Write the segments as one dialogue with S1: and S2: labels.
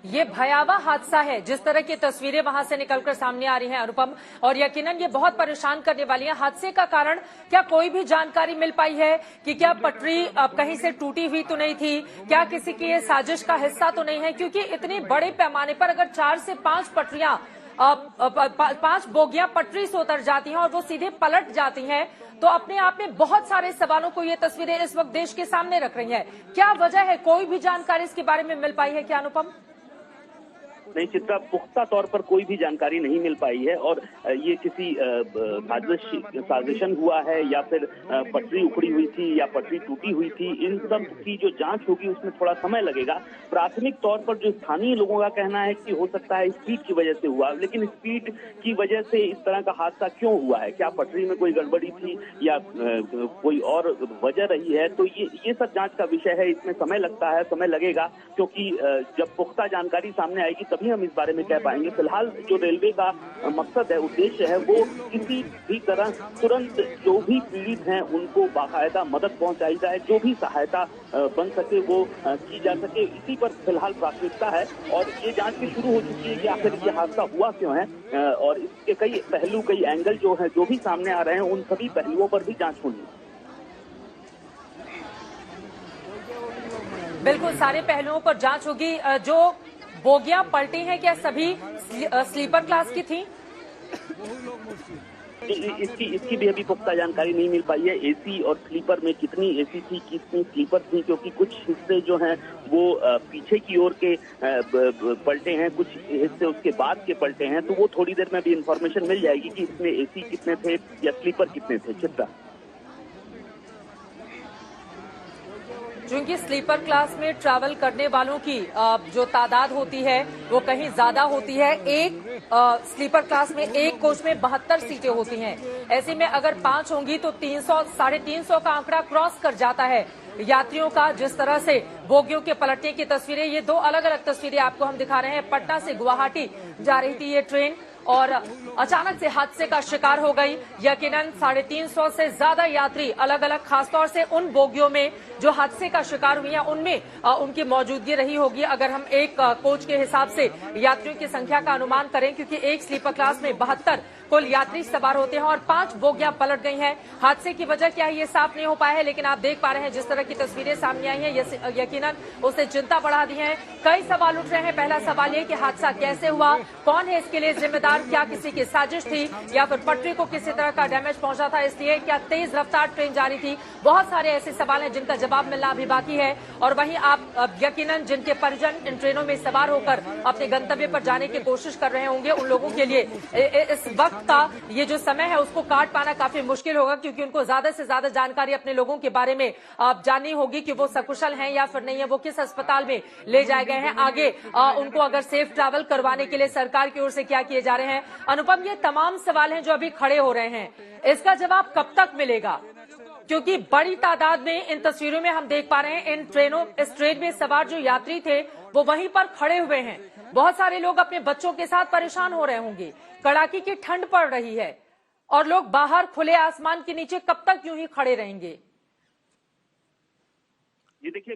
S1: ये भयावह हादसा है। जिस तरह की तस्वीरें वहां से निकलकर सामने आ रही हैं अनुपम, और यकीनन ये बहुत परेशान करने वाली है। हादसे का कारण क्या कोई भी जानकारी मिल पाई है कि क्या पटरी कहीं से टूटी हुई तो नहीं थी, क्या किसी की ये साजिश का हिस्सा तो नहीं है? क्योंकि इतने बड़े पैमाने पर अगर 4 से 5 पटरियां 5 बोगियां पटरी से उतर जाती हैं और वो सीधे पलट जाती हैं, तो अपने आप में बहुत सारे सवालों को ये तस्वीरें इस वक्त देश के सामने रख रही हैं। क्या वजह है? कोई भी जानकारी इसके बारे में मिल पाई है क्या अनुपम?
S2: नहीं चित्रा, पुख्ता तौर पर कोई भी जानकारी नहीं मिल पाई है और ये किसी साजिशन हुआ है या फिर पटरी उखड़ी हुई थी या पटरी टूटी हुई थी, इन सब की जो जांच होगी उसमें थोड़ा समय लगेगा। प्राथमिक तौर पर जो स्थानीय लोगों का कहना है कि हो सकता है स्पीड की वजह से हुआ, लेकिन स्पीड की वजह से इस तरह का हादसा क्यों हुआ है, क्या पटरी में कोई गड़बड़ी थी या कोई और वजह रही है, तो ये सब जांच का विषय है। इसमें समय लगता है, समय लगेगा, क्योंकि जब पुख्ता जानकारी सामने आएगी तभी हम इस बारे में कह पाएंगे। फिलहाल जो रेलवे का मकसद है, उद्देश्य है, वो किसी भी तरह तुरंत जो भी पीड़ित हैं उनको बाकायदा मदद पहुंचाई जाए, जो भी सहायता बन सके वो की जा सके, इसी पर फिलहाल प्राथमिकता है। और ये जांच भी शुरू हो चुकी है कि आखिर ये हादसा हुआ क्यों है, और इसके कई पहलू, कई एंगल जो है, जो भी सामने आ रहे हैं, उन सभी पहलुओं पर भी जांच होनी है।
S1: बिल्कुल, सारे पहलुओं पर जांच होगी। जो बोगियां पलटी हैं, क्या सभी स्लीपर क्लास की थी?
S2: इसकी भी अभी पुख्ता जानकारी नहीं मिल पाई है। एसी और स्लीपर में कितनी एसी थी, कितनी स्लीपर थी, क्योंकि कुछ हिस्से जो हैं वो पीछे की ओर के पलटे हैं, कुछ हिस्से उसके बाद के पलटे हैं, तो वो थोड़ी देर में भी इंफॉर्मेशन मिल जाएगी कि इसमें एसी कितने थे या स्लीपर कितने थे। चित्रा,
S1: क्योंकि स्लीपर क्लास में ट्रैवल करने वालों की जो तादाद होती है वो कहीं ज्यादा होती है। एक स्लीपर क्लास में, एक कोच में 72 सीटें होती हैं। ऐसे में अगर 5 होंगी तो 300, 350 का आंकड़ा क्रॉस कर जाता है यात्रियों का। जिस तरह से बोगियों के पलटने की तस्वीरें, ये 2 अलग अलग तस्वीरें आपको हम दिखा रहे हैं। पटना से गुवाहाटी जा रही थी ये ट्रेन और अचानक से हादसे का शिकार हो गई। यकीनन 350 से ज्यादा यात्री अलग अलग, खासतौर से उन बोगियों में जो हादसे का शिकार हुई हैं उनमें उनकी मौजूदगी रही होगी। अगर हम एक कोच के हिसाब से यात्रियों की संख्या का अनुमान करें, क्योंकि एक स्लीपर क्लास में 72 कुल यात्री सवार होते हैं और 5 बोगियां पलट गई हैं। हादसे की वजह क्या है ये साफ नहीं हो पाया है, लेकिन आप देख पा रहे हैं जिस तरह की तस्वीरें सामने आई हैं, यकीनन उससे चिंता बढ़ा दी है। कई सवाल उठ रहे हैं। पहला सवाल ये कि हादसा कैसे हुआ, कौन है इसके लिए जिम्मेदार, क्या किसी की साजिश थी या फिर पटरी को किसी तरह का डैमेज पहुंचा था, इसलिए क्या तेज रफ्तार ट्रेन जा रही थी। बहुत सारे ऐसे सवाल हैं जिनका जवाब मिलना अभी बाकी है। और वहीं आप यकीनन जिनके परिजन इन ट्रेनों में सवार होकर अपने गंतव्य पर जाने की कोशिश कर रहे होंगे, उन लोगों के लिए इस वक्त का ये जो समय है उसको काट पाना काफी मुश्किल होगा, क्योंकि उनको ज्यादा से ज्यादा जानकारी अपने लोगों के बारे में जाननी होगी कि वो सकुशल हैं या फिर नहीं है, वो किस अस्पताल में ले जाए गए हैं, आगे उनको अगर सेफ ट्रैवल करवाने के लिए सरकार की ओर से क्या किए जा रहे हैं। अनुपम, ये तमाम सवाल हैं जो अभी खड़े हो रहे हैं, इसका जवाब कब तक मिलेगा? क्योंकि बड़ी तादाद में इन तस्वीरों में हम देख पा रहे हैं इस ट्रेन में सवार जो यात्री थे वो वहीं पर खड़े हुए हैं। बहुत सारे लोग अपने बच्चों के साथ परेशान हो रहे होंगे, कड़ाके की ठंड पड़ रही है और लोग बाहर खुले आसमान के नीचे कब तक यूं ही खड़े रहेंगे?
S2: ये देखिए,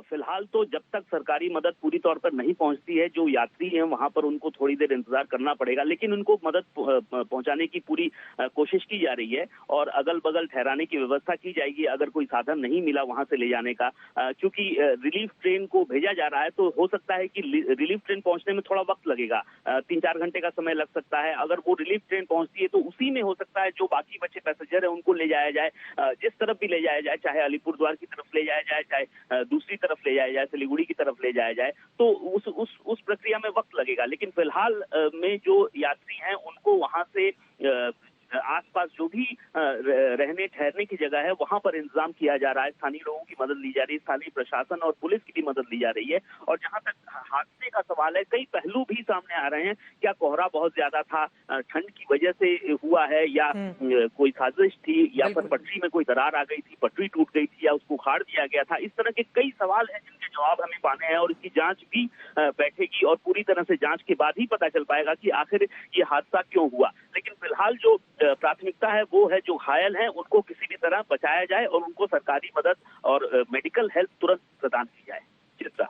S2: फिलहाल तो जब तक सरकारी मदद पूरी तौर पर नहीं पहुंचती है, जो यात्री हैं वहां पर उनको थोड़ी देर इंतजार करना पड़ेगा, लेकिन उनको मदद पहुंचाने की पूरी कोशिश की जा रही है और अगल बगल ठहराने की व्यवस्था की जाएगी अगर कोई साधन नहीं मिला वहां से ले जाने का। क्योंकि रिलीफ ट्रेन को भेजा जा रहा है तो हो सकता है कि रिलीफ ट्रेन पहुंचने में थोड़ा वक्त लगेगा, 3-4 घंटे का समय लग सकता है। अगर वो रिलीफ ट्रेन पहुंचती है तो उसी में हो सकता है जो बाकी बचे पैसेंजर है उनको ले जाया जाए, जिस तरफ भी ले जाया जाए, चाहे अलीपुरद्वार की तरफ ले जाया जाए, चाहे दूसरी तरफ ले जाया जाए, सिलीगुड़ी की तरफ ले जाया जाए, तो उस प्रक्रिया में वक्त लगेगा। लेकिन फिलहाल में जो यात्री हैं उनको वहां से आसपास जो भी रहने ठहरने की जगह है वहां पर इंतजाम किया जा रहा है। स्थानीय लोगों की मदद ली जा रही है, स्थानीय प्रशासन और पुलिस की भी मदद ली जा रही है। और जहां तक हादसे का सवाल है, कई पहलू भी सामने आ रहे हैं। क्या कोहरा बहुत ज्यादा था, ठंड की वजह से हुआ है, या कोई साजिश थी, या फिर पटरी में कोई दरार आ गई थी, पटरी टूट गई थी, या उसको उखाड़ दिया गया था। इस तरह के कई सवाल हैं जिनके जवाब हमें पाने हैं और इसकी जांच भी बैठेगी और पूरी तरह से जांच के बाद ही पता चल पाएगा कि आखिर ये हादसा क्यों हुआ। लेकिन फिलहाल जो प्राथमिकता है वो है जो घायल हैं उनको किसी भी तरह बचाया जाए और उनको सरकारी मदद और मेडिकल हेल्प तुरंत प्रदान की जाए। चित्रा।